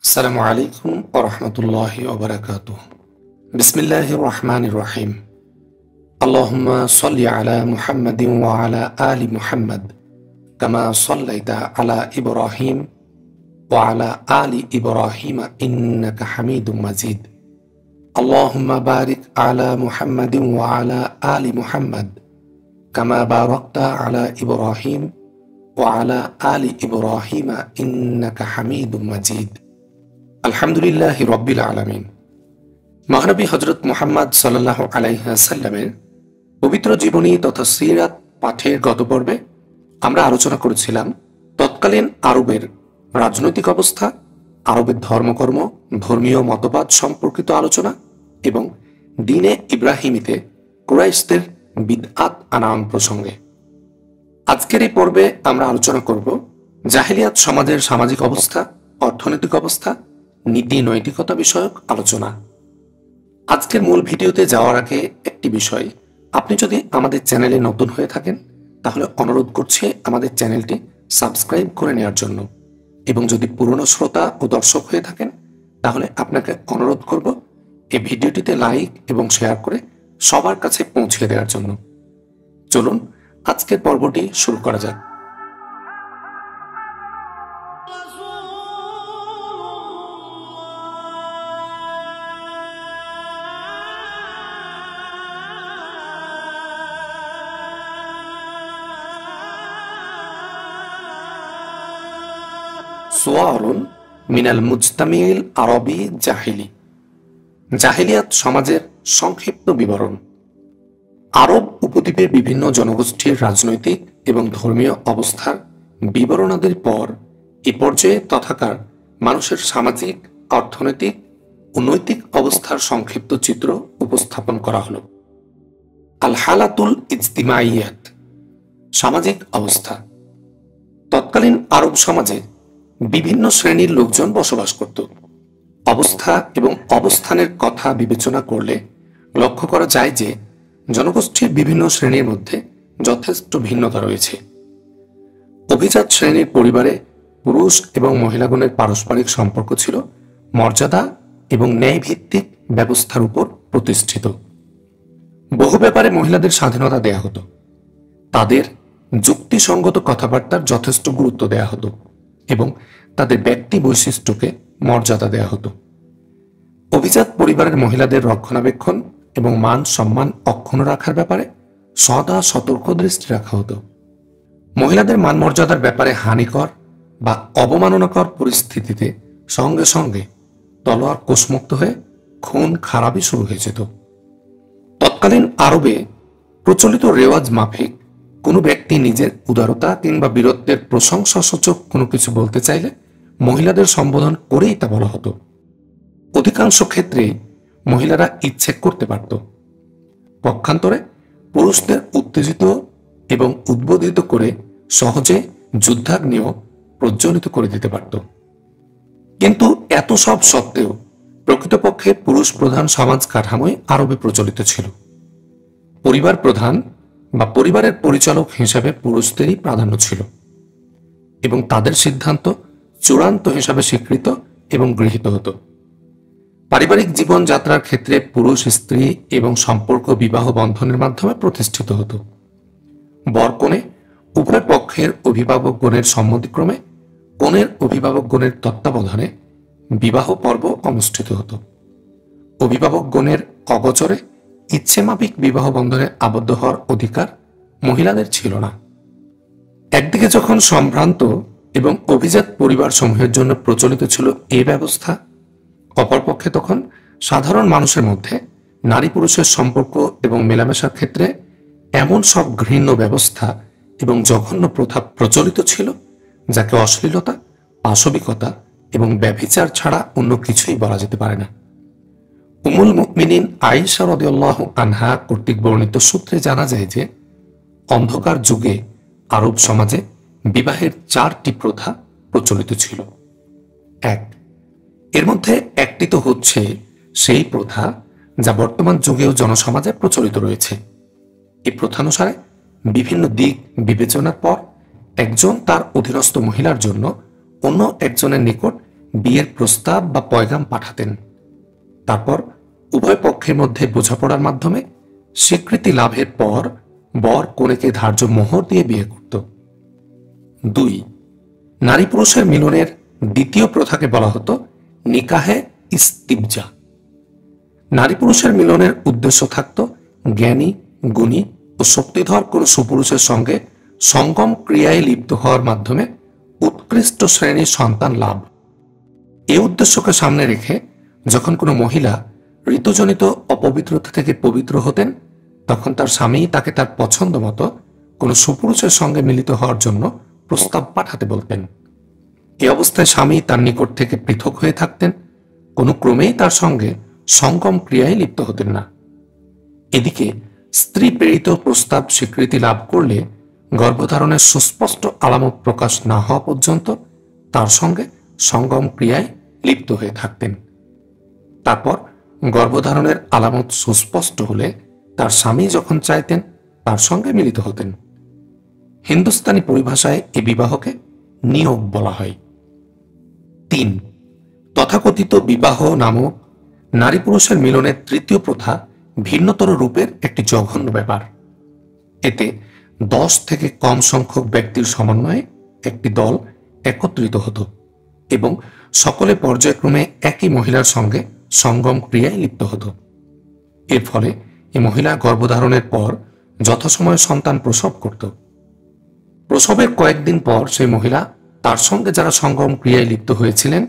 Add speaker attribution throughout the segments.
Speaker 1: আসসালামু আলাইকুম ওয়া রাহমাতুল্লাহি ওয়া বারাকাতুহু। বিসমিল্লাহির রহমানির রহিম। আল্লাহুম্মা সাল্লি আলা মুহাম্মাদিন ওয়া আলা আলি মুহাম্মাদ কামা সাল্লাইতা আলা ইব্রাহিম ওয়া আলা আলি ইব্রাহিম ইন্নাকা হামিদুম মাজিদ। আল্লাহুম্মা বারিক আলা মুহাম্মাদিন ওয়া আলা আলি মুহাম্মাদ কামা বারাকতা আলা ইব্রাহিম ওয়া আলা আলি ইব্রাহিম ইন্নাকা হামিদুম মাজিদ। আলহামদুলিল্লাহি রব্বিল আলামিন। মহানবী হযরত মুহাম্মদ সাল্লাল্লাহু আলাইহি ওয়াসাল্লামের পবিত্র জীবনী তথা সিরাত পাঠের গত পর্বে আমরা আলোচনা করেছিলাম তৎকালীন আরবের রাজনৈতিক অবস্থা, আরবের ধর্মকর্ম, ধর্মীয় মতবাদ সম্পর্কিত আলোচনা এবং দ্বীনে ইব্রাহিমীতে কুরাইশদের বিদআত আনায়ন প্রসঙ্গে। আজকের এই পর্বে আমরা আলোচনা করব জাহেলিয়াত সমাজের সামাজিক অবস্থা, অর্থনৈতিক অবস্থা, নীতি নৈতিকতা বিষয়ক আলোচনা। আজকের মূল ভিডিওতে যাওয়ার আগে একটি বিষয়, আপনি যদি আমাদের চ্যানেলে নতুন হয়ে থাকেন তাহলে অনুরোধ করছি আমাদের চ্যানেলটি সাবস্ক্রাইব করে নেওয়ার জন্য, এবং যদি পুরনো শ্রোতা ও দর্শক হয়ে থাকেন তাহলে আপনাকে অনুরোধ করব এই ভিডিওটিতে লাইক এবং শেয়ার করে সবার কাছে পৌঁছে দেওয়ার জন্য। চলুন আজকের পর্বটি শুরু করা যাক। সুয়ারুন মিনাল মুজতামিল আরবি জাহিলি। জাহেলিয়াত সমাজের সংক্ষিপ্ত বিবরণ। আরব উপদ্বীপের বিভিন্ন জনগোষ্ঠীর রাজনৈতিক এবং ধর্মীয় অবস্থার বিবরণাদির পর এ পর্যায়ে তথাকার মানুষের সামাজিক, অর্থনৈতিক ও নৈতিক অবস্থার সংক্ষিপ্ত চিত্র উপস্থাপন করা হল। আল হালাতুল ইজতিমাইয়াত, সামাজিক অবস্থা। তৎকালীন আরব সমাজে বিভিন্ন শ্রেণীর লোকজন বসবাস করত। অবস্থা এবং অবস্থানের কথা বিবেচনা করলে লক্ষ্য করা যায় যে জনগোষ্ঠীর বিভিন্ন শ্রেণীর মধ্যে যথেষ্ট ভিন্নতা রয়েছে। অভিজাত শ্রেণীর পরিবারে পুরুষ এবং মহিলাগণের পারস্পরিক সম্পর্ক ছিল মর্যাদা এবং ন্যায়ভিত্তিক ব্যবস্থার উপর প্রতিষ্ঠিত। বহু ব্যাপারে মহিলাদের স্বাধীনতা দেয়া হতো, তাদের যুক্তিসঙ্গত কথাবার্তার যথেষ্ট গুরুত্ব দেয়া হতো এবং তাদের ব্যক্তি বৈশিষ্ট্যকে মর্যাদা দেয়া হতো। অভিজাত পরিবারের মহিলাদের রক্ষণাবেক্ষণ এবং মান সম্মান অক্ষুণ্ণ রাখার ব্যাপারে সদা সতর্ক দৃষ্টি রাখা হতো। মহিলাদের মান মর্যাদার ব্যাপারে হানিকর বা অবমাননাকর পরিস্থিতিতে সঙ্গে সঙ্গে তলোয়ার কোষমুক্ত হয়ে খুন খারাপি শুরু হয়ে যেত। তৎকালীন আরবে প্রচলিত রেওয়াজ মাফিক কোনো ব্যক্তি নিজের উদারতা কিংবা বীরত্বের প্রশংসাসূচক কোনো কিছু বলতে চাইলে মহিলাদের সম্বোধন করেই তা বলা হতো। অধিকাংশ ক্ষেত্রেই মহিলারা ইচ্ছে করতে পারত। পক্ষান্তরে পুরুষদের উত্তেজিত এবং উদ্বোধিত করে সহজে যুদ্ধাগ্নিও প্রজ্বলিত করে দিতে পারত। কিন্তু এত সব সত্ত্বেও প্রকৃতপক্ষে পুরুষ প্রধান সমাজ কাঠামোই আরবে প্রচলিত ছিল। পরিবার প্রধান বা পরিবারের পরিচালক হিসেবে পুরুষদেরই প্রাধান্য ছিল এবং তাদের সিদ্ধান্ত চূড়ান্ত হিসাবে স্বীকৃত এবং গৃহীত হতো। পারিবারিক জীবনযাত্রার ক্ষেত্রে পুরুষ স্ত্রী এবং সম্পর্ক বিবাহ বন্ধনের মাধ্যমে প্রতিষ্ঠিত হতো। বরকনে উভয় পক্ষের অভিভাবকগণের সম্মতিক্রমে কনের অভিভাবকগণের তত্ত্বাবধানে বিবাহ পর্ব অনুষ্ঠিত হতো। অভিভাবকগণের অগোচরে ইচ্ছেমাফিক বিবাহ বন্ধনে আবদ্ধ হওয়ার অধিকার মহিলাদের ছিল না। একদিকে যখন সম্ভ্রান্ত এবং অভিজাত পরিবার সমূহের জন্য প্রচলিত ছিল এই ব্যবস্থা, অপরপক্ষে তখন সাধারণ মানুষের মধ্যে নারী পুরুষের সম্পর্ক এবং মেলামেশার ক্ষেত্রে এমন সব ঘৃণ্য ব্যবস্থা এবং জঘন্য প্রথা প্রচলিত ছিল যাকে অশ্লীলতা, পাশবিকতা এবং ব্যভিচার ছাড়া অন্য কিছুই বলা যেতে পারে না। উম্মুল মুমিনিন আয়েশা রাদিয়াল্লাহু আনহা কর্তৃক বর্ণিত সূত্রে জানা যায় যে অন্ধকার যুগে আরব সমাজে বিবাহের 4টি প্রথা প্রচলিত ছিল। এর মধ্যে একটি তো হচ্ছে সেই প্রথা যা বর্তমান যুগেও জনসমাজে প্রচলিত রয়েছে। এই প্রথানুসারে বিভিন্ন দিক বিবেচনার পর একজন তার অধীনস্থ মহিলার জন্য অন্য একজনের নিকট বিয়ের প্রস্তাব বা পয়গাম পাঠাতেন। তারপর উভয় পক্ষের মধ্যে বোঝাপড়ার মাধ্যমে স্বীকৃতি লাভের পর বর কনেকে ধার্য মোহর দিয়ে বিয়ে করত। 2. নারী পুরুষের মিলনের দ্বিতীয় প্রথাকে বলা হতো নিকাহে ইস্তিবজা। নারী পুরুষের মিলনের উদ্দেশ্য থাকত জ্ঞানী, গুণী ও শক্তিধর কোন সুপুরুষের সঙ্গে সঙ্গম ক্রিয়ায় লিপ্ত হওয়ার মাধ্যমে উৎকৃষ্ট শ্রেণীর সন্তান লাভ। এই উদ্দেশ্যকে সামনে রেখে যখন কোনো মহিলা ঋতুজনিত অপবিত্রতা থেকে পবিত্র হতেন, তখন তার স্বামী তাকে তার পছন্দ মতো কোনো সুপুরুষের সঙ্গে মিলিত হওয়ার জন্য প্রস্তাব পাঠাতে বলতেন। এই অবস্থায় স্বামী তার নিকট থেকে পৃথক হয়ে থাকতেন, কোনো ক্রমেই তার সঙ্গে সঙ্গম ক্রিয়ায় লিপ্ত হতেন না। এদিকে স্ত্রী প্রেরিত প্রস্তাব স্বীকৃতি লাভ করলে গর্ভধারণের সুস্পষ্ট আলামত প্রকাশ না হওয়া পর্যন্ত তার সঙ্গে সঙ্গম ক্রিয়ায় লিপ্ত হয়ে থাকতেন। তারপর গর্ভধারণের আলামত সুস্পষ্ট হলে তার স্বামী যখন চাইতেন তার সঙ্গে মিলিত হতেন। হিন্দুস্তানি পরিভাষায় এ বিবাহকে নিয়োগ বলা হয়। 3. তথাকথিত বিবাহ নামক নারী পুরুষের মিলনের তৃতীয় প্রথা ভিন্নতর রূপের একটি জঘন্য ব্যাপার। এতে 10 থেকে কম সংখ্যক ব্যক্তির সমন্বয়ে একটি দল একত্রিত হতো এবং সকলে পর্যায়ক্রমে একই মহিলার সঙ্গে সঙ্গম ক্রিয়ায় লিপ্ত হতো। এর ফলে এই মহিলা গর্ভধারণের পর যথাসময়ে সন্তান প্রসব করত। প্রসবের কয়েকদিন পর সেই মহিলা তার সঙ্গে যারা সঙ্গম ক্রিয়ায় লিপ্ত হয়েছিলেন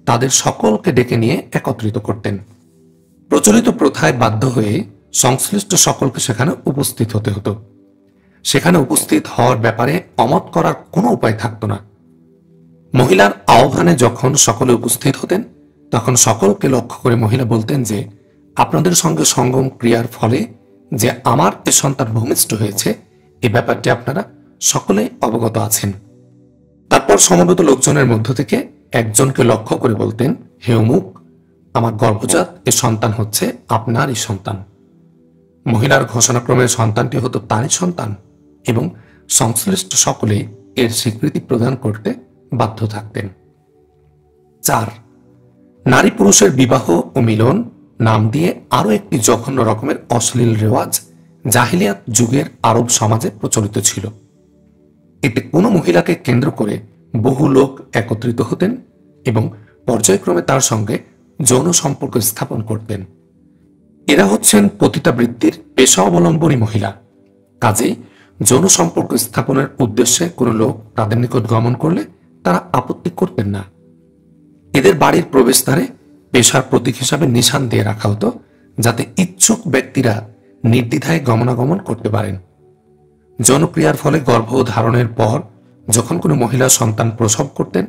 Speaker 1: তাদের সকলকে ডেকে নিয়ে একত্রিত করতেন। প্রচলিত প্রথায় বাধ্য হয়ে সংশ্লিষ্ট সকলকে সেখানে উপস্থিত হতে হতো। সেখানে উপস্থিত হওয়ার ব্যাপারে অমত করার কোনো উপায় থাকত না। মহিলার আহ্বানে যখন সকলে উপস্থিত হতেন তখন সকলকে লক্ষ্য করে মহিলা বলতেন যে আপনাদের সঙ্গে সঙ্গম ক্রিয়ার ফলে যে আমার এ সন্তান ভূমিষ্ঠ হয়েছে এ ব্যাপারটি আপনারা সকলেই অবগত আছেন। তারপর সমবেত লোকজনের মধ্য থেকে একজনকে লক্ষ্য করে বলতেন, হে অমুক, আমার গর্ভজাত এ সন্তান হচ্ছে আপনারই সন্তান। মহিলার ঘোষণাক্রমে সন্তানটি হতো তারই সন্তান এবং সংশ্লিষ্ট সকলে এর স্বীকৃতি প্রদান করতে বাধ্য থাকতেন। 4. নারী পুরুষের বিবাহ ও মিলন নাম দিয়ে আরো একটি জঘন্য রকমের অশ্লীল রেওয়াজ জাহিলিয়াত যুগের আরব সমাজে প্রচলিত ছিল। এতে কোনো মহিলাকে কেন্দ্র করে বহু লোক একত্রিত হতেন এবং পর্যায়ক্রমে তার সঙ্গে যৌন সম্পর্ক স্থাপন করতেন। এরা হচ্ছেন পতিতাবৃত্তির পেশা অবলম্বনী মহিলা। কাজেই যৌন সম্পর্ক স্থাপনের উদ্দেশ্যে কোনো লোক তাদের নিকট গমন করলে তারা আপত্তি করতেন না। এদের বাড়ির প্রবেশদ্বারে পেশার প্রতীক হিসাবে নিশান দিয়ে রাখা হতো যাতে ইচ্ছুক ব্যক্তিরা নির্দ্বিধায় গমনাগমন করতে পারেন। যৌনক্রিয়ার ফলে গর্ভধারণের পর যখন কোনো মহিলা সন্তান প্রসব করতেন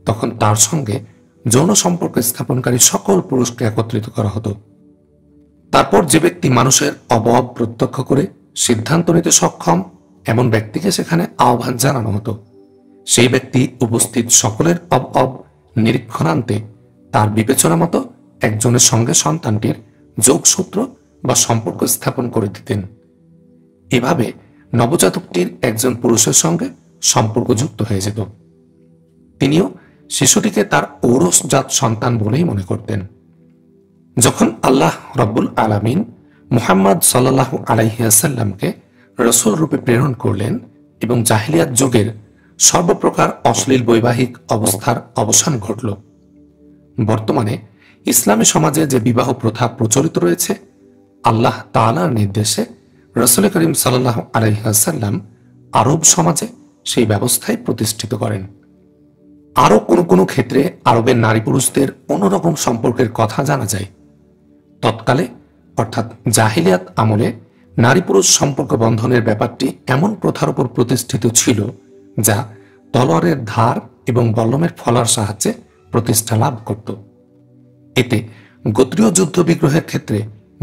Speaker 1: তখন তার সঙ্গে যৌন সম্পর্ক স্থাপনকারী সকল পুরুষকে একত্রিত করা হতো। তারপর যে ব্যক্তি মানুষের অভাব প্রত্যক্ষ করে সিদ্ধান্ত নিতে সক্ষম এমন ব্যক্তিকে সেখানে আহ্বান জানানো হতো। সেই ব্যক্তি উপস্থিত সকলের অব নিরীক্ষণান্তে তার বিবেচনা মতো একজনের সঙ্গে সন্তানটির যোগসূত্র বা সম্পর্ক স্থাপন করে দিতেন। এভাবে নবজাতকটির একজন পুরুষের সঙ্গে সম্পর্ক যুক্ত হয়ে যেত। তিনিও শিশুটিকে তার ঔরসজাত সন্তান বলেই মনে করতেন। যখন আল্লাহ রব্বুল আলামিন মুহাম্মদ সাল্লাল্লাহু আলাইহি ওয়াসাল্লামকে রাসূল রূপে প্রেরণ করলেন এবং জাহিলিয়াত যুগের সর্বপ্রকার অশ্লীল বৈবাহিক অবস্থার অবসান ঘটল, বর্তমানে ইসলামী সমাজে যে বিবাহ প্রথা প্রচলিত রয়েছে আল্লাহ তাআলার নির্দেশে রাসূল করিম সাল্লাল্লাহু আলাইহি ওয়াসাল্লাম আরব সমাজে সেই ব্যবস্থায় প্রতিষ্ঠিত করেন। আরো কোনো ক্ষেত্রে আরবের নারী পুরুষদের অন্যরকম সম্পর্কের কথা জানা যায়। তৎকালে অর্থাৎ জাহিলিয়াত আমলে নারী পুরুষ সম্পর্ক বন্ধনের ব্যাপারটি এমন প্রথার উপর প্রতিষ্ঠিত ছিল যা তলোয়ারের ধার এবং বল্লমের ফলার সাহায্যে প্রতিষ্ঠা লাভ করত। এতে গোত্রীয় যুদ্ধ বিগ্রহের ক্ষেত্রে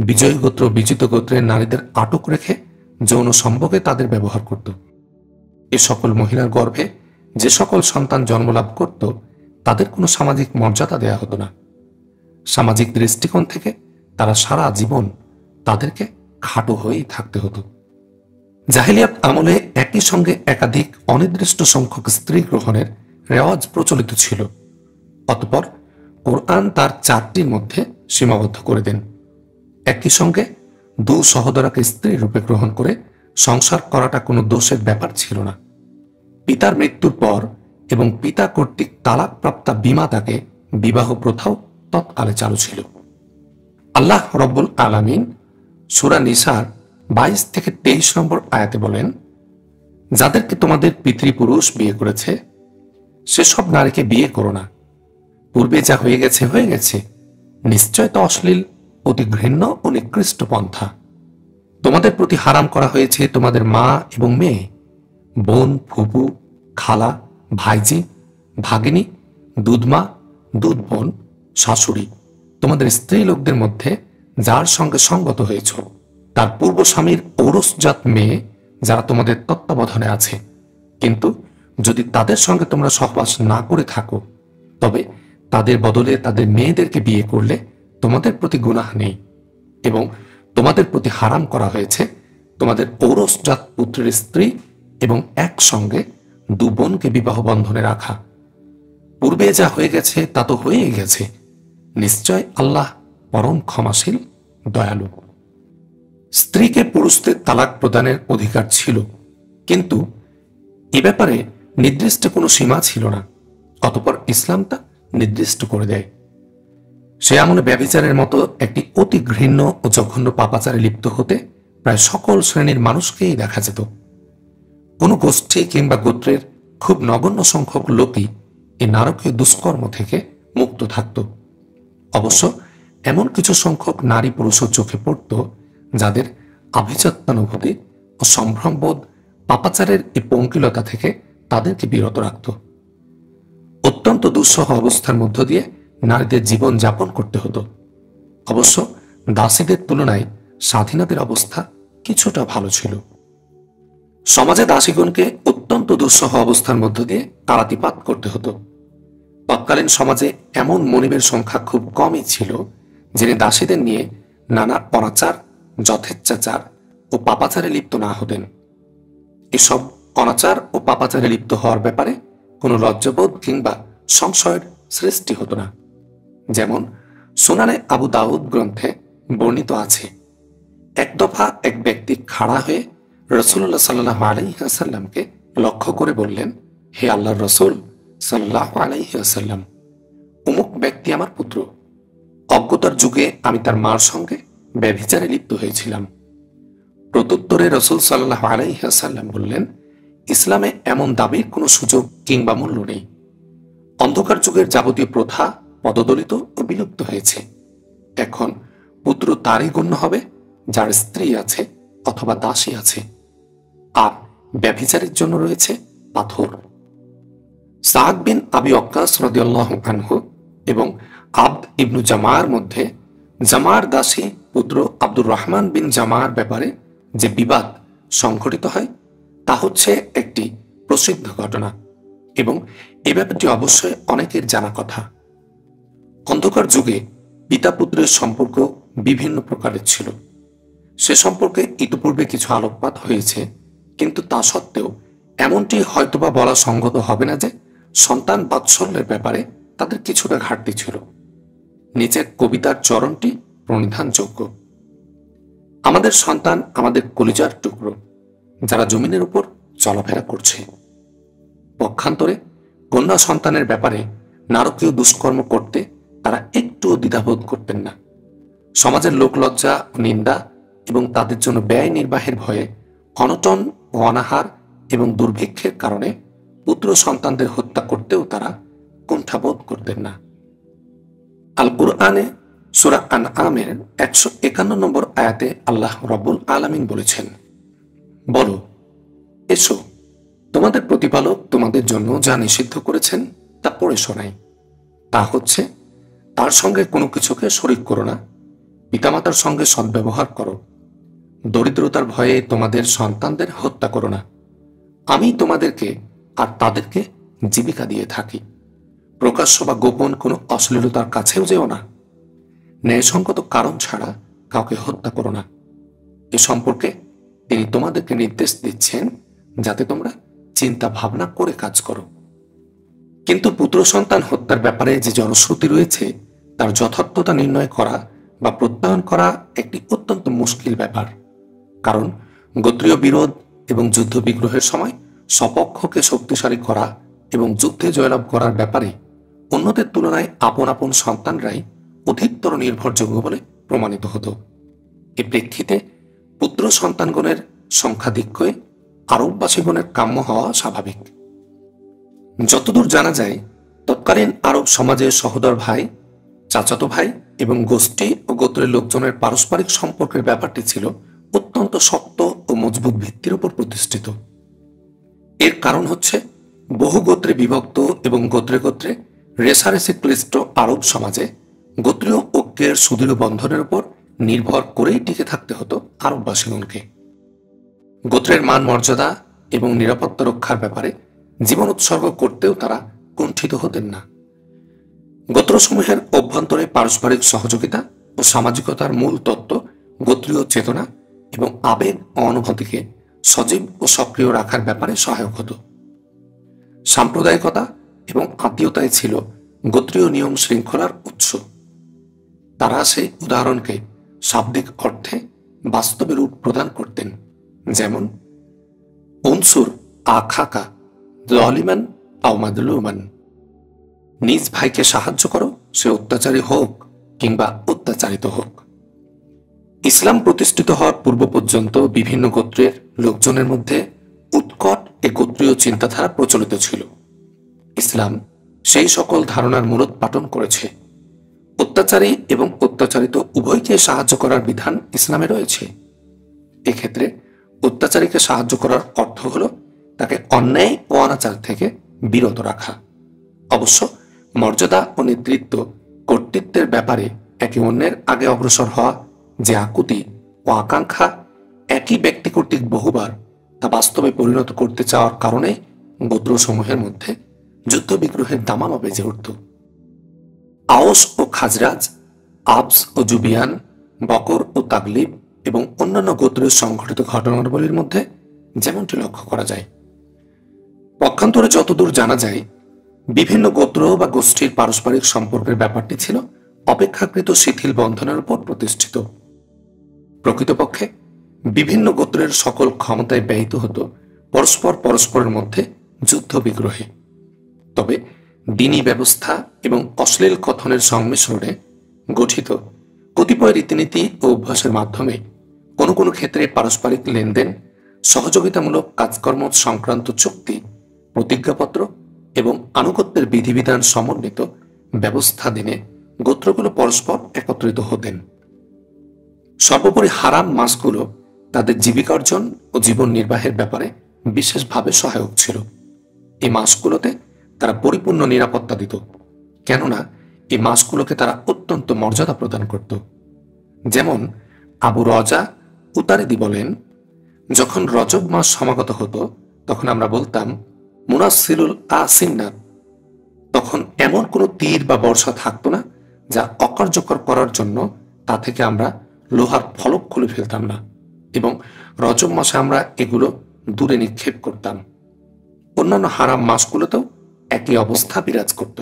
Speaker 1: বিজয়ী গোত্র বিজিত গোত্রের নারীদের আটক রেখে যৌন সম্ভোগে তাদের ব্যবহার করত। এ সকল মহিলার গর্ভে যে সকল সন্তান জন্মলাভ করত তাদের কোনো সামাজিক মর্যাদা দেয়া হতো না। সামাজিক দৃষ্টিকোণ থেকে তারা সারা জীবন তাদেরকে খাটো হয়েই থাকতে হতো। জাহিলিয়াত আমলে একই সঙ্গে একাধিক অনির্দিষ্ট সংখ্যক স্ত্রী গ্রহণের রেওয়াজ প্রচলিত ছিল। অতঃপর কোরআন তার 4টির মধ্যে সীমাবদ্ধ করে দেন। একই সঙ্গে দু সহোদরাকে স্ত্রী রূপে গ্রহণ করে সংসার করাটা কোনো দোষের ব্যাপার ছিল না। পিতার মৃত্যুর পর এবং পিতা কর্তৃক তালাকপ্রাপ্তা বিমাতাকে বিবাহ প্রথাও তৎকালে চালু ছিল। আল্লাহ রব্বুল আলামিন সূরা নিসার 22 থেকে 23 নম্বর আয়াতে বলেন, যাদেরকে তোমাদের পিতৃপুরুষ বিয়ে করেছে সেসব নারীকে বিয়ে করো না। পূর্বে যা হয়ে গেছে হয়ে গেছে, নিশ্চয় তো অশ্লীল, অতি ঘৃণ্য ও নিকৃষ্ট পন্থা। তোমাদের প্রতি হারাম করা হয়েছে তোমাদের মা এবং মেয়ে, বোন, ফুপু, খালা, ভাইজি, ভাগিনী, দুধমা, দুধ বোন, শাশুড়ি, তোমাদের স্ত্রী লোকদের মধ্যে যার সঙ্গে সঙ্গত হয়েছ, তার পূর্ব স্বামীর ঔরসজাত মেয়ে যারা তোমাদের তত্ত্বাবধানে আছে। কিন্তু যদি তাদের সঙ্গে তোমরা সহবাস না করে থাকো, তবে তাদের বদলে তাদের মেয়েদেরকে বিয়ে করলে তোমাদের প্রতি গুনাহ নেই, এবং তোমাদের প্রতি হারাম করা হয়েছে তোমাদের ঔরসজাত পুত্রের স্ত্রী এবং একসঙ্গে দু বোনকে বিবাহ বন্ধনে রাখা। পূর্বে যা হয়ে গেছে তা তো হয়েই গেছে, নিশ্চয় আল্লাহ পরম ক্ষমাশীল, দয়ালু। স্ত্রীকে পুরুষদের তালাক প্রদানের অধিকার ছিল, কিন্তু এ ব্যাপারে নির্দিষ্ট কোনো সীমা ছিল না। অতঃপর ইসলাম তা নির্দিষ্ট করে দেয়। সে আমলে ব্যভিচারের মতো একটি অতি ঘৃণ্য ও জঘন্য পাপাচারে লিপ্ত হতে প্রায় সকল শ্রেণীর মানুষকেই দেখা যেত। কোনো গোষ্ঠী কিংবা গোত্রের খুব নগণ্য সংখ্যক লোকই এই নারকীয় দুষ্কর্ম থেকে মুক্ত থাকত। অবশ্য এমন কিছু সংখ্যক নারী পুরুষও চোখে পড়ত যাদের আভিজাত্যানুভূতি ও সম্ভ্রমবোধ পাপাচারের এই পঙ্কিলতা থেকে তাদেরকে বিরত রাখত। অত্যন্ত দুঃসহ অবস্থার মধ্য দিয়ে নারীদের জীবন যাপন করতে হতো। অবশ্য দাসীদের তুলনায় স্বাধীনতার অবস্থা কিছুটা ভালো ছিল। সমাজে দাসীগণকে অত্যন্ত দুঃসহ অবস্থার মধ্য দিয়ে কারাতিপাত করতে হতো। তৎকালীন সমাজে এমন মনিবের সংখ্যা খুব কমই ছিল যিনি দাসীদের নিয়ে নানা অনাচার, যথেচ্ছাচার ও পাপাচারে লিপ্ত না হতেন। এসব অনাচার ও পাপাচারে লিপ্ত হওয়ার ব্যাপারে কোনো লজ্জাবোধ কিংবা সংশয়ের সৃষ্টি হতো না। যেমন সুনানে আবু দাউদ গ্রন্থে বর্ণিত আছে, এক দফা এক ব্যক্তি খাড়া হয়ে রাসূলুল্লাহ সাল্লাল্লাহু আলাইহি ওয়াসাল্লামকে লক্ষ্য করে বললেন, হে আল্লাহর রাসূল সাল্লাল্লাহু আলাইহি ওয়াসাল্লাম, অমুক ব্যক্তি আমার পুত্র। অজ্ঞতার যুগে আমি তার মার সঙ্গে ব্যভিচারে লিপ্ত হয়েছিলাম। প্রত্যুত্তরে রাসূল সাল্লাল্লাহু আলাইহি ওয়াসাল্লাম বললেন, ইসলামে এমন দাবির কোনো সুযোগ কিংবা মূল্য নেই। অন্ধকার যুগের যাবতীয় প্রথা পদদলিত ও বিলুপ্ত হয়েছে। এখন পুত্র তারই গণ্য হবে যার স্ত্রী আছে অথবা দাসী আছে, আর ব্যভিচারের জন্য রয়েছে পাথর। সাদ বিন আবি ওয়াক্কাস রাদিয়াল্লাহু আনহু এবং আবদ ইবনু জামার মধ্যে জামার দাসী পুত্র আব্দুর রহমান বিন জামার ব্যাপারে যে বিবাদ সংঘটিত হয় তা হচ্ছে একটি প্রসিদ্ধ ঘটনা, এবং এ ব্যাপারটি অবশ্যই অনেকের জানা কথা। অন্ধকার যুগে পিতা পুত্রের সম্পর্ক বিভিন্ন প্রকারের ছিল। সে সম্পর্কে ইতিপূর্বে কিছু আলোকপাত হয়েছে, কিন্তু তা সত্ত্বেও এমনটি হয়তোবা বলা সঙ্গত হবে না যে সন্তান বাৎসল্যের ব্যাপারে তাদের কিছুটা ঘাটতি ছিল। নিচের কবিতার চরণটি প্রণিধানযোগ্য। আমাদের সন্তান আমাদের কলিজার টুকরো, যারা জমিনের উপর চলাফেরা করছে। পক্ষান্তরে কন্যা সন্তানের ব্যাপারে নারকীয় দুষ্কর্ম করতে তারা একটুও দ্বিধাবোধ করতেন না। সমাজের লোকলজ্জা ও নিন্দা এবং তাদের জন্য ব্যয় নির্বাহের ভয়ে অনটন ও অনাহার এবং দুর্ভিক্ষের কারণে পুত্র সন্তানদের হত্যা করতেও তারা কুণ্ঠাবোধ করতেন না। আল কুরআনে সূরা আনআমের 151 নম্বর আয়াতে আল্লাহ রাব্বুল আলামিন বলেছেন, বলো, এসো, তোমাদের প্রতিপালক তোমাদের জন্য যা নিষিদ্ধ করেছেন তা পড়ে শোনাই। তা হচ্ছে, তার সঙ্গে কোনো কিছুকে শরীক করো না, পিতামাতার সঙ্গে সদ্ব্যবহার করো, দরিদ্রতার ভয়ে তোমাদের সন্তানদের হত্যা করো না। আমি তোমাদেরকে আর তাদেরকে জীবিকা দিয়ে থাকি। প্রকাশ্য বা গোপন কোনো অশ্লীলতার কাছেও যেও না। ন্যায়সঙ্গত কারণ ছাড়া কাউকে হত্যা করো না। এ সম্পর্কে তিনি তোমাদেরকে নির্দেশ দিচ্ছেন যাতে তোমরা চিন্তা ভাবনা করে কাজ করো। কিন্তু পুত্র সন্তান হত্যার ব্যাপারে যে জনশ্রুতি রয়েছে তার যথার্থতা নির্ণয় করা বা প্রত্যয়ন করা একটি অত্যন্ত মুশকিল ব্যাপার। কারণ গোত্রীয় বিরোধ এবং যুদ্ধ বিগ্রহের সময় স্বপক্ষকে শক্তিশালী করা এবং যুদ্ধে জয়লাভ করার ব্যাপারে অন্যদের তুলনায় আপন আপন সন্তানরাই অধিকতর নির্ভরযোগ্য বলে প্রমাণিত হতো। এ প্রেক্ষিতে পুত্র সন্তানগণের সংখ্যাধিক্যে আরববাসীগণের কাম্য হওয়া স্বাভাবিক। যতদূর জানা যায়, তৎকালীন আরব সমাজে সহোদর ভাই, চাচাতো ভাই এবং গোষ্ঠী ও গোত্রের লোকজনের পারস্পরিক সম্পর্কের ব্যাপারটি ছিল অত্যন্ত শক্ত ও মজবুত ভিত্তির উপর প্রতিষ্ঠিত। এর কারণ হচ্ছে বহু গোত্রে বিভক্ত এবং গোত্রে গোত্রে রেশারেশি ক্লিষ্ট আরব সমাজে গোত্রীয় ঐক্যের সুদৃঢ় বন্ধনের উপর নির্ভর করেই টিকে থাকতে হতো আরববাসীগণকে। গোত্রের মান মর্যাদা এবং নিরাপত্তা রক্ষার ব্যাপারে জীবন উৎসর্গ করতেও তারা কুণ্ঠিত হতেন না। গোত্রসমূহের অভ্যন্তরে পারস্পরিক সহযোগিতা ও সামাজিকতার মূল তত্ত্ব গোত্রীয় চেতনা এবং আবেগ ও অনুভূতিকে সজীব ও সক্রিয় রাখার ব্যাপারে সহায়ক হতো। সাম্প্রদায়িকতা এবং আত্মীয়তাই ছিল গোত্রীয় নিয়ম শৃঙ্খলার উৎস। তারা সেই উদাহরণকে শাব্দিক অর্থে বাস্তবে রূপ প্রদান করতেন, যেমন উনসুর আখাকা যলিমান আও মাজলুমান, নিজ ভাইকে সাহায্য করো, সে অত্যাচারী হোক কিংবা অত্যাচারিত হোক। ইসলাম প্রতিষ্ঠিত হওয়ার পূর্ব পর্যন্ত বিভিন্ন গোত্রের লোকজনের মধ্যে উৎকট এ গোত্রীয় চিন্তাধারা প্রচলিত ছিল। ইসলাম সেই সকল ধারণার মূলোৎপাটন করেছে। অত্যাচারী এবং অত্যাচারিত উভয়কে সাহায্য করার বিধান ইসলামে রয়েছে। এক্ষেত্রে অত্যাচারীকে সাহায্য করার অর্থ হল তাকে অন্যায় ও অনাচার থেকে বিরত রাখা। অবশ্য মর্যাদা ও নেতৃত্ব কর্তৃত্বের ব্যাপারে একে অন্যের আগে অগ্রসর হওয়া যে আকুতি ও আকাঙ্ক্ষা একই ব্যক্তি কর্তৃক বহুবার তা বাস্তবে পরিণত করতে চাওয়ার কারণে গোত্রসমূহের মধ্যে যুদ্ধ বিগ্রহের দামামা বেজে উঠত। আওস ও খাজরাজ, আবস ও জুবিয়ান, বকর ও তাগলিব এবং অন্যান্য গোত্রের সংঘটিত ঘটনাবলীর মধ্যে যেমনটি লক্ষ্য করা যায়। পক্ষান্তরে যতদূর জানা যায়, বিভিন্ন গোত্র বা গোষ্ঠীর পারস্পরিক সম্পর্কের ব্যাপারটি ছিল অপেক্ষাকৃত শিথিল বন্ধনের উপর প্রতিষ্ঠিত। প্রকৃতপক্ষে বিভিন্ন গোত্রের সকল ক্ষমতায় ব্যয়িত হতো পরস্পরের মধ্যে যুদ্ধ বিগ্রহে। তবে দিনী ব্যবস্থা এবং অশ্লীল কথনের সংমিশ্রণে গঠিত কতিপয় রীতিনীতি ও অভ্যাসের মাধ্যমে কোনো কোনো ক্ষেত্রে পারস্পরিক লেনদেন, সহযোগিতামূলক কাজকর্ম সংক্রান্ত চুক্তি, প্রতিজ্ঞাপত্র এবং আনুগত্যের বিধিবিধান সমন্বিত ব্যবস্থা দিনে গোত্রগুলো পরস্পর একত্রিত হতেন। সর্বোপরি হারাম মাসগুলো তাদের জীবিকা অর্জন ও জীবন নির্বাহের ব্যাপারে বিশেষভাবে সহায়ক ছিল। এই মাসগুলোতে তারা পরিপূর্ণ নিরাপত্তা দিত, কেননা এই মাসগুলোকে তারা অত্যন্ত মর্যাদা প্রদান করত। যেমন আবু রজা উতারিদি বলেন, যখন রজব মাস সমাগত হতো তখন আমরা বলতাম মুনাসিলুল আসিন্নাত। তখন এমন কোনো তীর বা বর্ষা থাকতো না যা অকার্যকর করার জন্য তা থেকে আমরা লোহার ফলক খুলে ফেলতাম না, এবং রজব মাসে আমরা এগুলো দূরে নিক্ষেপ করতাম। অন্যান্য হারাম মাসগুলোতেও একই অবস্থা বিরাজ করত।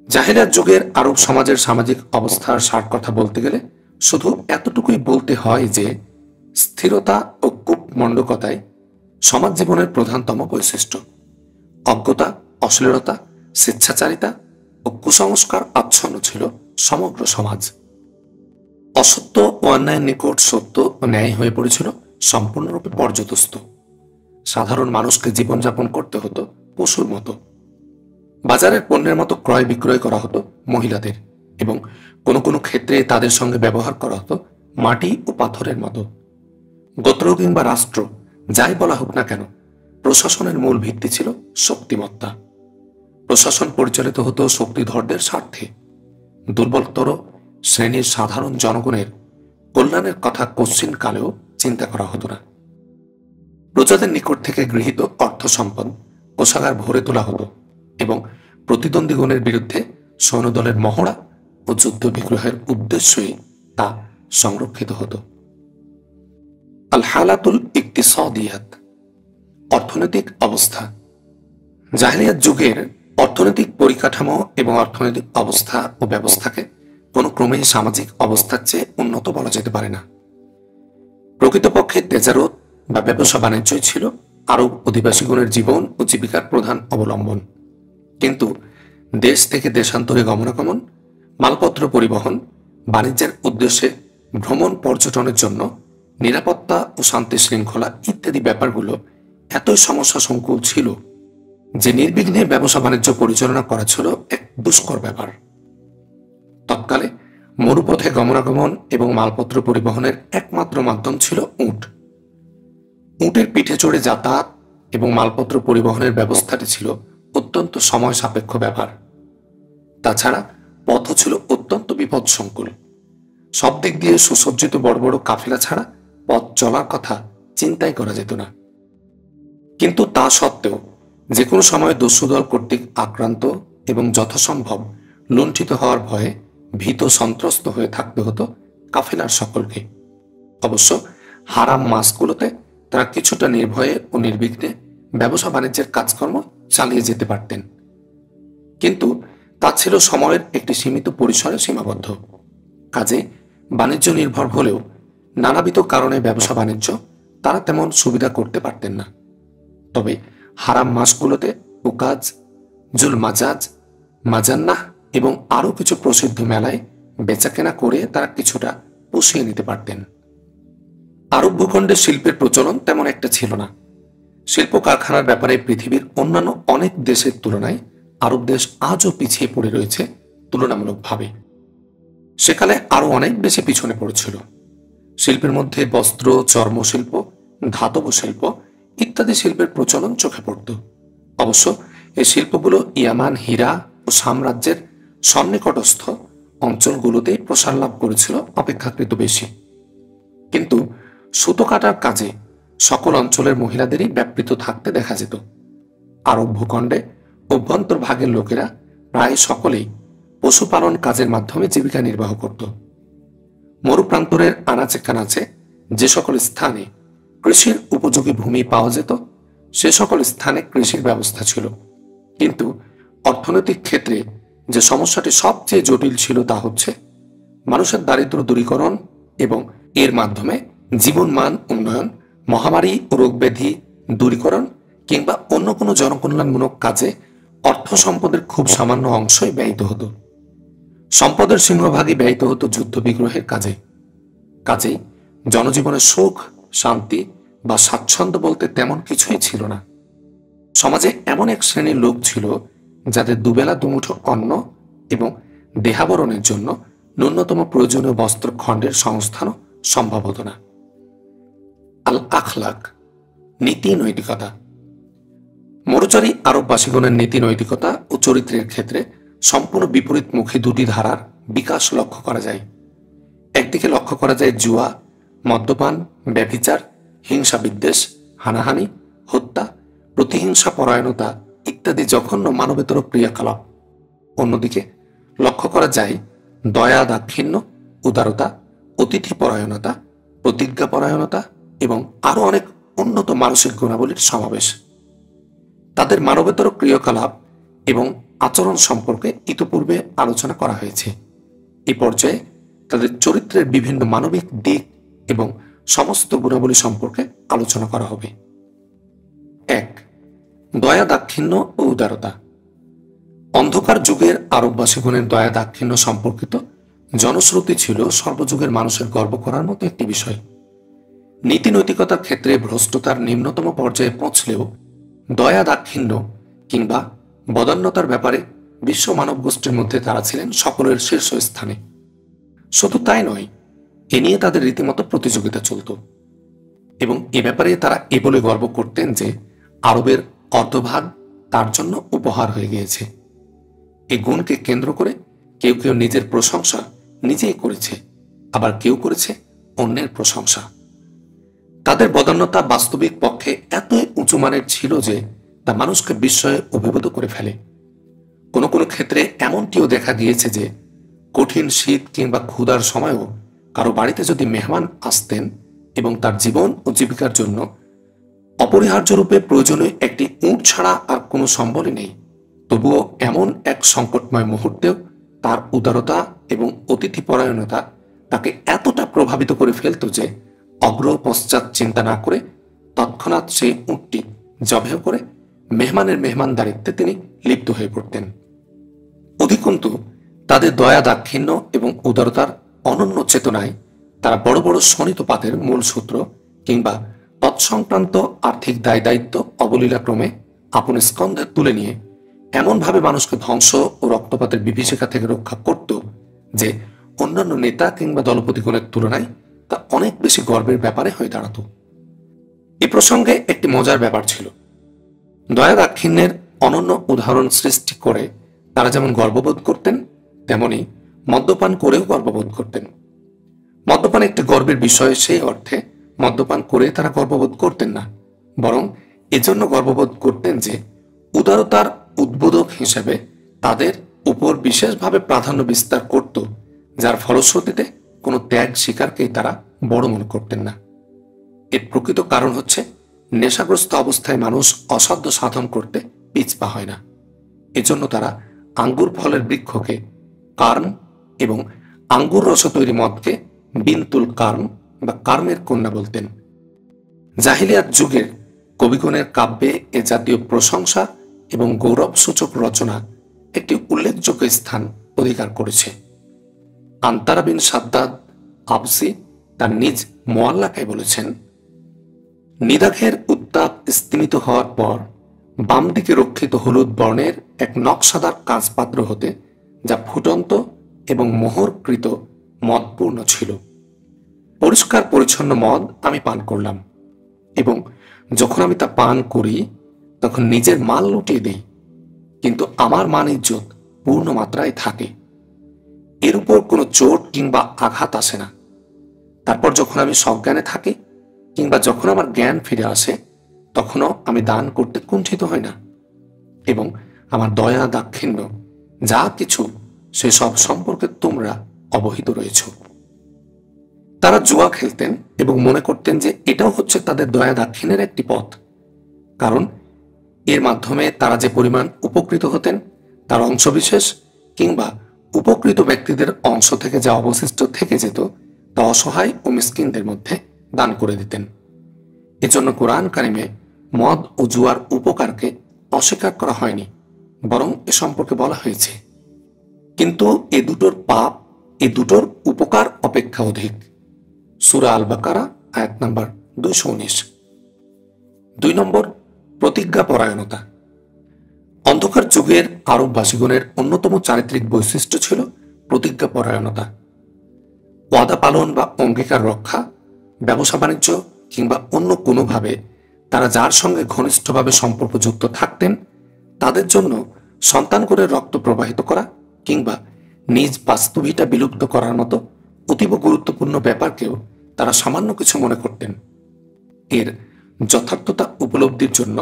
Speaker 1: জাহেলিয়াত যুগের আরব সমাজের সামাজিক অবস্থার সার কথা বলতে গেলে শুধু এতটুকুই বলতে হয় যে স্থিরতা ও কূপমণ্ডকতাই সমাজ জীবনের প্রধানতম বৈশিষ্ট্য। অজ্ঞতা, অশ্লীলতা, স্বেচ্ছাচারিতা ও কুসংস্কার আচ্ছন্ন ছিল সমগ্র সমাজ। অসত্য ও অন্যায়ের নিকট সত্য ও ন্যায় হয়ে পড়েছিল সম্পূর্ণরূপে পর্যদস্ত। সাধারণ মানুষকে জীবনযাপন করতে হতো পশুর মতো। বাজারের পণ্যের মতো ক্রয় বিক্রয় করা হতো মহিলাদের, এবং কোনো কোনো ক্ষেত্রে তাদের সঙ্গে ব্যবহার করা হতো মাটি ও পাথরের মতো। গোত্র কিংবা রাষ্ট্র যাই বলা হোক না কেন, প্রশাসনের মূল ভিত্তি ছিল শক্তিমত্তা। প্রশাসন পরিচালিত হতো শক্তিধরদের স্বার্থে। দুর্বলতর শ্রেণীর সাধারণ জনগণের কল্যাণের কথা কশ্চিন কালেও চিন্তা করা হতো না। প্রজাদের নিকট থেকে গৃহীত অর্থ সম্পদ কোষাগার ভরে তোলা হতো এবং প্রতিদ্বন্দ্বীগণের বিরুদ্ধে সৈন্যদলের মহড়া ও যুদ্ধ বিগ্রহের উদ্দেশ্যই তা সংরক্ষিত হতো। আল হালাতুল ইকতিসাদিয়াত, অর্থনৈতিক অবস্থা। জাহেলিয়াত যুগের অর্থনৈতিক পরিকাঠামো এবং অর্থনৈতিক অবস্থা ও ব্যবস্থাকে কোনো ক্রমেই সামাজিক অবস্থার চেয়ে উন্নত বলা যেতে পারে না। প্রকৃতপক্ষে তেজারত বা ব্যবসা বাণিজ্যই ছিল আরব অধিবাসীগণের জীবন ও জীবিকার প্রধান অবলম্বন। কিন্তু দেশ থেকে দেশান্তরে গমনাগমন, মালপত্র পরিবহন, বাণিজ্যের উদ্দেশ্যে ভ্রমণ, পর্যটনের জন্য নিরাপত্তা ও শান্তি শৃঙ্খলা ইত্যাদি ব্যাপারগুলো এতই সমস্যা সংকুল ছিল যে নির্বিঘ্নে ব্যবসা বাণিজ্য পরিচালনা করা ছিল এক দুষ্কর ব্যাপার। তৎকালে মরুপথে গমনাগমন এবং মালপত্র পরিবহনের একমাত্র মাধ্যম ছিল উট। উটের পিঠে চড়ে যাতায়াত এবং মালপত্র পরিবহনের ব্যবস্থাটি ছিল অত্যন্ত সময় সাপেক্ষ ব্যাপার। তাছাড়া পথও ছিল অত্যন্ত বিপদসংকুল। সব দিক দিয়ে সুসজ্জিত বড় বড় কাফেলা ছাড়া পথ চলার কথা চিন্তাই করা যেত না। কিন্তু তা সত্ত্বেও যে কোনো সময় দস্যুদল কর্তৃক আক্রান্ত এবং যথাসম্ভব লুণ্ঠিত হওয়ার ভয়ে ভীত সন্ত্রস্ত হয়ে থাকতে হতো কাফেলার সকলকে। অবশ্য হারাম মাসগুলোতে তারা কিছুটা নির্ভয়ে ও নির্বিঘ্নে ব্যবসা বাণিজ্যের কাজকর্ম চালিয়ে যেতে পারতেন, কিন্তু তা ছিল সময়ের একটি সীমিত পরিসরে সীমাবদ্ধ। কাজে বাণিজ্য নির্ভর হলেও নানাবিধ কারণে ব্যবসা বাণিজ্য তারা তেমন সুবিধা করতে পারতেন না। তবে হারাম মাসগুলোতে উকাজ, জুল মাজাজ, মাজান্নাহ এবং আরও কিছু প্রসিদ্ধ মেলায় বেচাকেনা করে তারা কিছুটা পুষিয়ে নিতে পারতেন। আরব ভূখণ্ডে শিল্পের প্রচলন তেমন একটা ছিল না। শিল্প কারখানার ব্যাপারে পৃথিবীর অন্যান্য অনেক দেশের তুলনায় আরব দেশ আজও পিছিয়ে পড়ে রয়েছে তুলনামূলকভাবে। সেকালে আরো অনেক বেশি পিছনে পড়েছিল। শিল্পের মধ্যে বস্ত্র, চর্মশিল্প, ধাতব শিল্প ইত্যাদি শিল্পের প্রচলন চোখে পড়ত। অবশ্য এই শিল্পগুলো ইয়ামান, হীরা ও সাম্রাজ্যের সন্নিকটস্থ অঞ্চলগুলোতেই প্রসার লাভ করেছিল অপেক্ষাকৃত বেশি। কিন্তু সুতো কাটার কাজে সকল অঞ্চলের মহিলাদেরই ব্যাপৃত থাকতে দেখা যেত। আরব ভূখণ্ডে অভ্যন্তরভাগের লোকেরা প্রায় সকলেই পশুপালন কাজের মাধ্যমে জীবিকা নির্বাহ করত। মরুপ্রান্তরের আনাচে কানাচে যে সকল স্থানে কৃষির উপযোগী ভূমি পাওয়া যেত সে সকল স্থানে কৃষির ব্যবস্থা ছিল। কিন্তু অর্থনৈতিক ক্ষেত্রে যে সমস্যাটি সবচেয়ে জটিল ছিল তা হচ্ছে মানুষের দারিদ্র দূরীকরণ এবং এর মাধ্যমে জীবনমান উন্নয়ন, মহামারী ও রোগব্যাধি দূরীকরণ কিংবা অন্য কোনো জনকল্যাণমূলক কাজে অর্থ সম্পদের খুব সামান্য অংশই ব্যয়িত হতো। সম্পদের সিংহভাগই ব্যয়িত হতো যুদ্ধ বিগ্রহের কাজে। কাজেই জনজীবনের সুখ, শান্তি বা স্বাচ্ছন্দ্য বলতে তেমন কিছুই ছিল না। সমাজে এমন এক শ্রেণীর লোক ছিল যাদের দুবেলা দুমুঠো অন্ন এবং দেহাবরণের জন্য ন্যূনতম প্রয়োজনীয় বস্ত্র খণ্ডের সংস্থানও সম্ভব হতো না। আল আখলাক, নীতি নৈতিকতা। মরুচারী আরববাসীগণের নীতি নৈতিকতা ও চরিত্রের ক্ষেত্রে সম্পূর্ণ বিপরীতমুখী দুটি ধারার বিকাশ লক্ষ্য করা যায়। একদিকে লক্ষ্য করা যায় জুয়া, মদ্যপান, ব্যভিচার, হিংসা বিদ্বেষ, হানাহানি, হত্যা, প্রতিহিংসা পরায়ণতা ইত্যাদি জঘন্য মানবেতর ক্রিয়াকলাপ। অন্যদিকে লক্ষ্য করা যায় দয়া, দাক্ষিণ্য, উদারতা, অতিথি পরায়ণতা, প্রতিজ্ঞা পরায়ণতা এবং আরো অনেক উন্নত মানসিক গুণাবলীর সমাবেশ। তাদের মানবেতর ক্রিয়াকলাপ এবং আচরণ সম্পর্কে ইতোপূর্বে আলোচনা করা হয়েছে। এই পর্যায়ে তাদের চরিত্রের বিভিন্ন মানবিক দিক এবং সমস্ত গুণাবলী সম্পর্কে আলোচনা করা হবে। 1. দয়া, দাক্ষিণ্য ও উদারতা। অন্ধকার যুগের আরববাসীগণের দয়া দাক্ষিণ্য সম্পর্কিত জনশ্রুতি ছিল সর্বযুগের মানুষের গর্ব করার মতো একটি বিষয়। নীতি নৈতিকতার ক্ষেত্রে ভ্রষ্টতার নিম্নতম পর্যায়ে পৌঁছলেও দয়া, দাক্ষিণ্য কিংবা বদান্যতার ব্যাপারে বিশ্ব মানব গোষ্ঠীর মধ্যে তারা ছিলেন সকলের শীর্ষ স্থানে। শুধু তাই নয়, এ নিয়ে তাদের রীতিমতো প্রতিযোগিতা চলত এবং এ ব্যাপারে তারা এ বলে গর্ব করতেন যে আরবের অর্ধভাগ তার জন্য উপহার হয়ে গিয়েছে। এই গুণকে কেন্দ্র করে কেউ কেউ নিজের প্রশংসা নিজেই করেছে, আবার কেউ করেছে অন্যের প্রশংসা। তাদের বদান্যতা বাস্তবিক পক্ষে এতই উঁচু মানের ছিল যে তা মানুষকে বিস্ময়ে অভিভূত করে ফেলে। কোনো কোনো ক্ষেত্রে এমনটিও দেখা গিয়েছে যে কঠিন শীত কিংবা ক্ষুধার সময়ও কারো বাড়িতে যদি মেহমান আসতেন এবং তার জীবন ও জীবিকার জন্য অপরিহার্য রূপে প্রয়োজনীয় একটি উট ছাড়া আর কোনো সম্বলই নেই, তবুও এমন এক সংকটময় মুহূর্তেও তার উদারতা এবং অতিথিপরায়ণতা তাকে এতটা প্রভাবিত করে ফেলত যে অগ্র পশ্চাৎ চিন্তা না করে তৎক্ষণাৎ সেই উটটি জবেহ করে মেহমানের মেহমানদারিত্বে তিনি লিপ্ত হয়ে পড়তেন। অধিকন্তু তাদের দয়া দাক্ষিণ্য এবং উদারতার অনন্য চেতনায় তারা বড় বড় শোণিতপাতের মূল সূত্র কিংবা তৎসংক্রান্ত আর্থিক দায় দায়িত্ব অবলীলাক্রমে আপন স্কন্ধে তুলে নিয়ে এমনভাবে মানুষকে ধ্বংস ও রক্তপাতের বিভীষিকা থেকে রক্ষা করত যে অন্যান্য নেতা কিংবা দলপতিগণের তুলনায় তা অনেক বেশি গর্বের ব্যাপারে হয়ে দাঁড়াত। এ প্রসঙ্গে একটি মজার ব্যাপার ছিল। দয়া দাক্ষিণ্যের অনন্য উদাহরণ সৃষ্টি করে তারা যেমন গর্ববোধ করতেন, তেমনি মদ্যপান করেও গর্ববোধ করতেন। মদ্যপান একটি গর্বের বিষয় সেই অর্থে মদ্যপান করে তারা গর্ববোধ করতেন না, বরং এজন্য গর্ববোধ করতেন যে উদারতার উদ্বোধক হিসেবে তাদের উপর বিশেষভাবে প্রাধান্য বিস্তার করত, যার ফলশ্রুতিতে কোনো ত্যাগ স্বীকারকেই তারা বড় মনে করতেন না। এর প্রকৃত কারণ হচ্ছে নেশাগ্রস্ত অবস্থায় মানুষ অসাধ্য সাধন করতে পিছপা হয় না। এজন্য তারা আঙ্গুর ফলের বৃক্ষকে কার্ম এবং আঙ্গুর রস তৈরি মদকে বিনতুল কার্ম বা কার্মের কন্যা বলতেন। জাহিলিয়াত যুগের কবিগণের কাব্যে এ জাতীয় প্রশংসা এবং গৌরবসূচক রচনা একটি উল্লেখযোগ্য স্থান অধিকার করেছে। আন্তারা বিন সাদ্দাদ আবসি তার নিজ মোয়াল্লাকায় বলেছেন, নিদাঘের উত্তাপ স্তিমিত হওয়ার পর বাম দিকে রক্ষিত হলুদ বর্ণের এক নকশাদার কাঁচপাত্র হতে যা ফুটন্ত এবং মোহরকৃত মদপূর্ণ ছিল, পরিষ্কার পরিচ্ছন্ন মদ আমি পান করলাম এবং যখন আমি তা পান করি তখন নিজের মাল লুটিয়ে দিই, কিন্তু আমার মান ইজ্জত পূর্ণ মাত্রায় থাকে, এর উপর কোনো চোট কিংবা আঘাত আসে না। তারপর যখন আমি সজ্ঞানে থাকি কিংবা যখন আমার জ্ঞান ফিরে আসে তখনও আমি দান করতে কুণ্ঠিত হই না, এবং আমার দয়া দাক্ষিণ্য যা কিছু সেসব সম্পর্কে তোমরা অবহিত রয়েছ। তারা জুয়া খেলতেন এবং মনে করতেন যে এটাও হচ্ছে তাদের দয়া দাক্ষিণ্যের একটি পথ, কারণ এর মাধ্যমে তারা যে পরিমাণ উপকৃত হতেন তার অংশবিশেষ কিংবা উপকৃত ব্যক্তিদের অংশ থেকে যা অবশিষ্ট থেকে যেত তা অসহায় ও মিসকিনদের মধ্যে দান করে দিতেন। এজন্য কোরআন কারিমে মদ ও জুয়ার উপকারকে অস্বীকার করা হয়নি, বরং এ সম্পর্কে বলা হয়েছে, কিন্তু এ দুটোর পাপ এ দুটোর উপকার অপেক্ষা অধিক। সূরা আল বাকারা আয়াত নাম্বার 219। 2 নম্বর, প্রতিজ্ঞা পরায়ণতা। অন্ধকার যুগের আরববাসীগণের অন্যতম চারিত্রিক বৈশিষ্ট্য ছিল প্রতিজ্ঞা পরায়ণতা। ওয়াদা পালন বা অঙ্গীকার রক্ষা, ব্যবসা বাণিজ্য কিংবা অন্য কোনোভাবে তারা যার সঙ্গে ঘনিষ্ঠভাবে সম্পর্কযুক্ত থাকতেন তাদের জন্য সন্তান করে রক্ত প্রবাহিত করা কিংবা নিজ বাস্তুভিটা বিলুপ্ত করার মতো অতীব গুরুত্বপূর্ণ ব্যাপারকেও তারা সামান্য কিছু মনে করতেন। এর যথার্থতা উপলব্ধির জন্য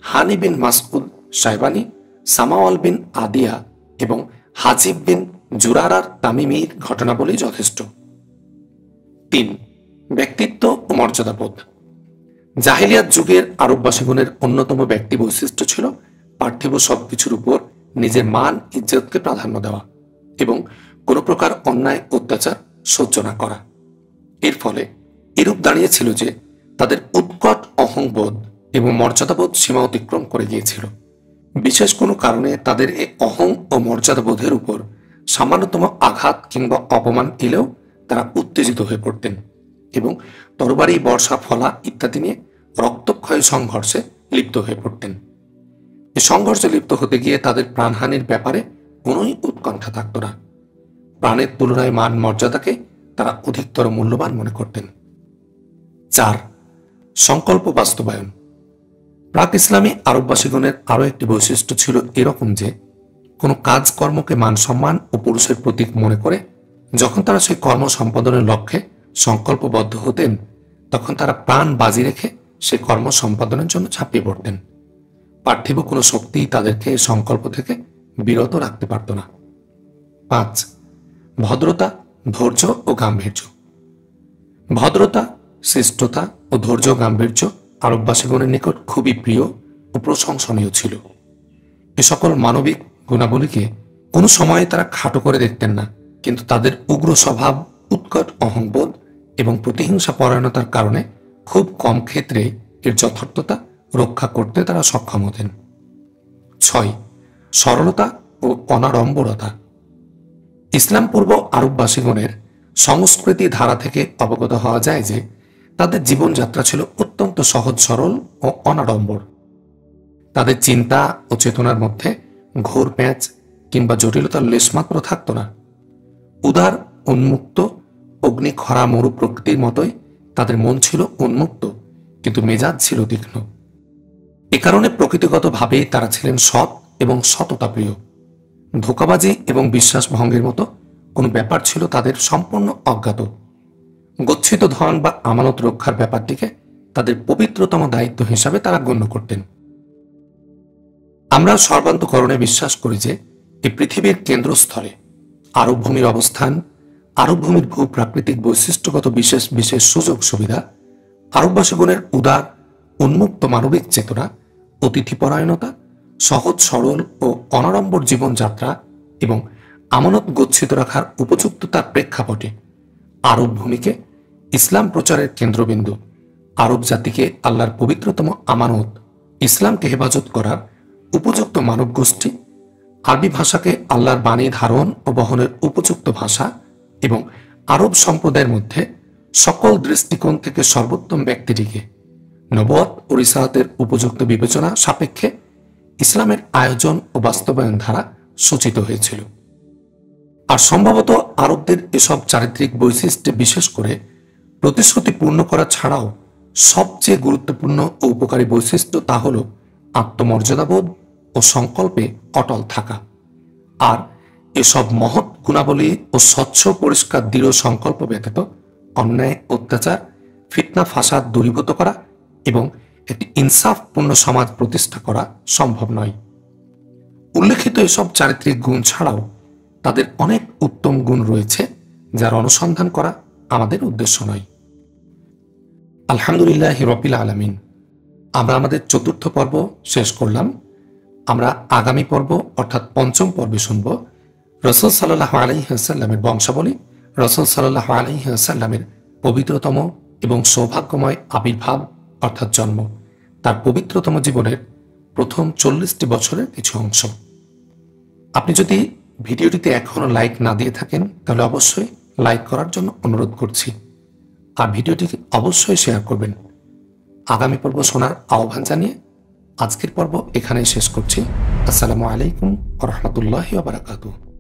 Speaker 1: হানি বিন মাসউদ সাইবানি, সামাওয়াল বিন আদিয়া এবং হাজিব বিন জুরারার তামিমির ঘটনাবলী যথেষ্ট। 3. ব্যক্তিত্ব ও মর্যাদাবোধ। জাহিলিয়াত যুগের আরববাসীগণের অন্যতম ব্যক্তি বৈশিষ্ট্য ছিল পার্থিব সবকিছুর উপর নিজের মান ইজ্জতকে প্রাধান্য দেওয়া এবং কোনো প্রকার অন্যায় অত্যাচার সহ্য না করা। এর ফলে এরূপ দাঁড়িয়েছিল যে তাদের উৎকট অহংবোধ এবং মর্যাদাবোধ সীমা অতিক্রম করে গিয়েছিল। বিশেষ কোনো কারণে তাদের এই অহং ও মর্যাদাবোধের উপর সামান্যতম আঘাত কিংবা অপমান এলেও তারা উত্তেজিত হয়ে পড়তেন এবং তরবারি, বর্ষা, ফলা ইত্যাদি নিয়ে রক্তক্ষয় সংঘর্ষে লিপ্ত হয়ে পড়তেন। এই সংঘর্ষে লিপ্ত হতে গিয়ে তাদের প্রাণহানির ব্যাপারে কোনোই উৎকণ্ঠা থাকত না। প্রাণের তুলনায় মান মর্যাদাকে তারা অধিকতর মূল্যবান মনে করতেন। 4. সংকল্প বাস্তবায়ন। প্রাক ইসলামী আরববাসীগণের আরও একটি বৈশিষ্ট্য ছিল এরকম যে কোনো কাজকর্মকে মান সম্মান ও পুরুষের প্রতীক মনে করে যখন তারা সেই কর্ম সম্পাদনের লক্ষ্যে সংকল্পবদ্ধ হতেন তখন তারা প্রাণ বাজি রেখে সেই কর্ম সম্পাদনের জন্য ঝাঁপিয়ে পড়তেন। পার্থিব কোনো শক্তি তাদেরকে এই সংকল্প থেকে বিরত রাখতে পারত না। 5. ভদ্রতা, ধৈর্য ও গাম্ভীর্য। ভদ্রতা, শ্রেষ্ঠতা ও ধৈর্য গাম্ভীর্য আরববাসীগণের নিকট খুবই প্রিয় ও প্রশংসনীয় ছিল। এ সকল মানবিক গুণাবলীকে কোনো সময়ে তারা খাটো করে দেখতেন না, কিন্তু তাদের উগ্র স্বভাব, উৎকট অহংবোধ এবং প্রতিহিংসা পরায়ণতার কারণে খুব কম ক্ষেত্রে এর যথার্থতা রক্ষা করতে তারা সক্ষম হতেন। 6. সরলতা ও অনাড়ম্বরতা। ইসলাম পূর্ব আরববাসীগণের সংস্কৃতি ধারা থেকে অবগত হওয়া যায় যে তাদের জীবনযাত্রা ছিল অত্যন্ত সহজ সরল ও অনাড়ম্বর। তাদের চিন্তা ও চেতনার মধ্যে ঘোর প্যাঁচ কিংবা জটিলতার লেশমাত্র থাকত না। উদার, উন্মুক্ত, অগ্নি খরা মরু প্রকৃতির মতোই তাদের মন ছিল উন্মুক্ত, কিন্তু মেজাজ ছিল তীক্ষ্ণ। এ কারণে প্রকৃতিগতভাবে তারা ছিলেন সৎ এবং সততাপ্রিয়। ধোঁকাবাজি এবং বিশ্বাস ভঙ্গের মতো কোনো ব্যাপার ছিল তাদের সম্পূর্ণ অজ্ঞাত। গচ্ছিত ধন বা আমানত রক্ষার ব্যাপারটিকে তাদের পবিত্রতম দায়িত্ব হিসাবে তারা গণ্য করতেন। আমরা সর্বান্তকরণে বিশ্বাস করি যে এই পৃথিবীর কেন্দ্রস্থলে আরব ভূমির অবস্থান, আরব ভূমির ভূপ্রাকৃতিক বৈশিষ্ট্যগত বিশেষ বিশেষ সুযোগ সুবিধা, আরববাসীগণের উদার উন্মুক্ত মানবিক চেতনা, অতিথিপরায়ণতা, সহজ সরল ও অনাড়ম্বর জীবনযাত্রা এবং আমানত গচ্ছিত রাখার উপযুক্ততার প্রেক্ষাপটে আরব ভূমিকে ইসলাম প্রচারের কেন্দ্রবিন্দু, আরব জাতিকে আল্লাহর পবিত্রতম আমানত ইসলামকে হেফাজত করার উপযুক্ত মানব গোষ্ঠী, আরবি ভাষাকে আল্লাহর বাণী ধারণ ও বহনের উপযুক্ত ভাষা এবং আরব সম্প্রদায়ের মধ্যে সকল দৃষ্টিকোণ থেকে সর্বোত্তম ব্যক্তিটিকে নবুয়ত ও রিসালাতের উপযুক্ত বিবেচনা সাপেক্ষে ইসলামের আয়োজন ও বাস্তবায়ন ধারা সূচিত হয়েছিল। আর সম্ভবত আরবদের এসব চারিত্রিক বৈশিষ্ট্যে বিশেষ করে প্রতিশ্রুতি পূর্ণ করা ছাড়াও সবচেয়ে গুরুত্বপূর্ণ ও উপকারী বৈশিষ্ট্য তা হল আত্মমর্যাদাবোধ ও সংকল্পে অটল থাকা। আর এসব মহৎ গুণাবলী ও স্বচ্ছ পরিষ্কার দৃঢ় সংকল্প ব্যতীত অন্যায়, অত্যাচার, ফিতনা, ফাসাদ দূরীভূত করা এবং একটি ইনসাফপূর্ণ সমাজ প্রতিষ্ঠা করা সম্ভব নয়। উল্লেখিত এসব চারিত্রিক গুণ ছাড়াও তাদের অনেক উত্তম গুণ রয়েছে যার অনুসন্ধান করা আমাদের উদ্দেশ্য নয়। আলহামদুলিল্লাহ রাব্বিল আলামিন। আমরা আমাদের 4র্থ পর্ব শেষ করলাম। আমরা আগামী পর্ব অর্থাৎ 5ম পর্বে শুনব রাসূল সাল্লাল্লাহু আলাইহি ওয়াসাল্লামের বংশাবলী, রাসূল সাল্লাল্লাহু আলাইহি ওয়াসাল্লামের পবিত্রতম এবং সৌভাগ্যময় আবির্ভাব অর্থাৎ জন্ম, তার পবিত্রতম জীবনের প্রথম 40টি বছরের কিছু অংশ। আপনি যদি ভিডিওটিতে এখনো লাইক না দিয়ে থাকেন তাহলে অবশ্যই লাইক করার জন্য অনুরোধ করছি, আর ভিডিওটিকে অবশ্যই শেয়ার করবেন। আগামী পর্ব শোনার আহ্বান জানিয়ে আজকের পর্ব এখানেই শেষ করছি। আসসালামু আলাইকুম ওয়া রাহমাতুল্লাহি ওয়া বারাকাতুহু।